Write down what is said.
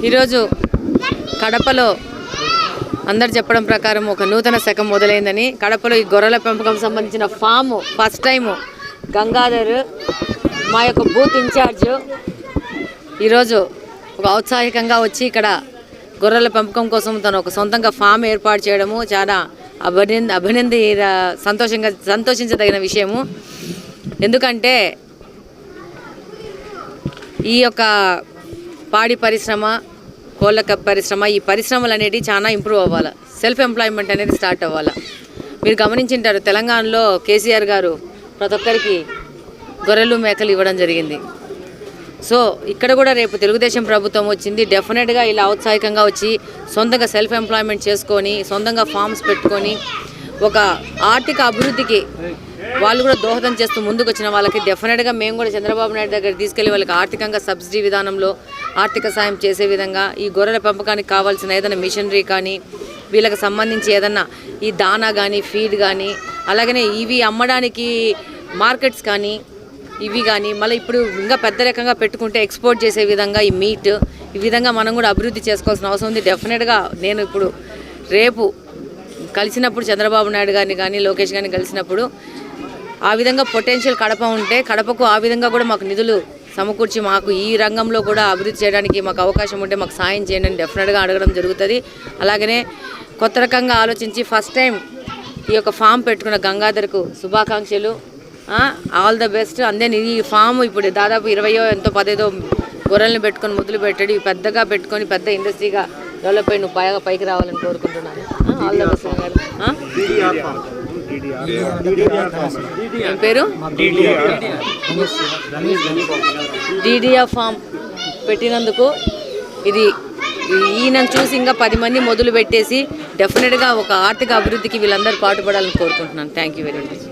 ఈరోజు కడపలో అందరు చెప్పడం ప్రకారం ఒక నూతన శకం మొదలైందని, కడపలో ఈ గొర్రెల పెంపకం సంబంధించిన ఫామ్ ఫస్ట్ టైము గంగాధర్ మా యొక్క బూత్ ఇన్ఛార్జ్ ఈరోజు ఒక ఔత్సాహికంగా వచ్చి ఇక్కడ గొర్రెల పెంపకం కోసం తను ఒక సొంతంగా ఫామ్ ఏర్పాటు చేయడము చాలా సంతోషించదగిన విషయము. ఎందుకంటే ఈ యొక్క పాడి పరిశ్రమ, కోళ్ళ పరిశ్రమ, ఈ పరిశ్రమలు అనేవి చాలా ఇంప్రూవ్ అవ్వాలి, సెల్ఫ్ ఎంప్లాయ్మెంట్ అనేది స్టార్ట్ అవ్వాలి. మీరు గమనించింటారు, తెలంగాణలో కేసీఆర్ గారు ప్రతి ఒక్కరికి గొర్రెలు మేకలు ఇవ్వడం జరిగింది. సో ఇక్కడ కూడా రేపు తెలుగుదేశం ప్రభుత్వం వచ్చింది, డెఫినెట్గా ఇలా ఔత్సాహికంగా వచ్చి సొంతంగా సెల్ఫ్ ఎంప్లాయ్మెంట్ చేసుకొని సొంతంగా ఫార్మ్స్ పెట్టుకొని ఒక ఆర్థిక అభివృద్ధికి వాళ్ళు కూడా దోహదం చేస్తూ ముందుకు వచ్చిన వాళ్ళకి డెఫినెట్గా మేము కూడా చంద్రబాబు నాయుడు దగ్గర తీసుకెళ్లి వాళ్ళకి ఆర్థికంగా సబ్సిడీ విధానంలో ఆర్థిక సాయం చేసే విధంగా ఈ గొర్రెల పెంపకానికి కావాల్సిన ఏదైనా మిషనరీ కానీ, వీళ్ళకి సంబంధించి ఏదన్నా ఈ దానా కానీ, ఫీడ్ కానీ, అలాగనే ఇవి అమ్మడానికి మార్కెట్స్ కానీ, ఇవి కానీ మళ్ళీ ఇప్పుడు ఇంకా పెద్ద రకంగా పెట్టుకుంటే ఎక్స్పోర్ట్ చేసే విధంగా ఈ మీట్, ఈ విధంగా మనం కూడా అభివృద్ధి చేసుకోవాల్సిన అవసరం ఉంది. డెఫినెట్గా నేను ఇప్పుడు రేపు కలిసినప్పుడు చంద్రబాబు నాయుడు గారిని కానీ, లోకేష్ గారిని కలిసినప్పుడు ఆ విధంగా పొటెన్షియల్ కడప ఉంటే కడపకు ఆ విధంగా కూడా మాకు నిధులు సమకూర్చి మాకు ఈ రంగంలో కూడా అభివృద్ధి చేయడానికి మాకు అవకాశం ఉంటే మాకు సాయం చేయండి అని డెఫినెట్గా అడగడం జరుగుతుంది. అలాగనే కొత్త రకంగా ఆలోచించి ఫస్ట్ టైం ఈ యొక్క ఫామ్ పెట్టుకున్న గంగాధర్కు శుభాకాంక్షలు, ఆల్ ద బెస్ట్. అందే ఈ ఫామ్ ఇప్పుడు దాదాపు 20 ఎంతో 15 గొర్రెలను పెట్టుకొని మొదలు పెట్టాడు. పెద్దగా పెట్టుకొని పెద్ద ఇండస్ట్రీగా డెవలప్ అయ్యి నువ్వు పైకి రావాలని కోరుకుంటున్నాను. ఆల్ ద బెస్ట్ గారు. పేరు DDR ఫామ్ పెట్టినందుకు ఇది ఈయనను చూసి ఇంకా 10 మంది మొదలు పెట్టేసి డెఫినెట్గా ఒక ఆర్థిక అభివృద్ధికి వీళ్ళందరూ పాటుపడాలని కోరుకుంటున్నాను. Thank you very much.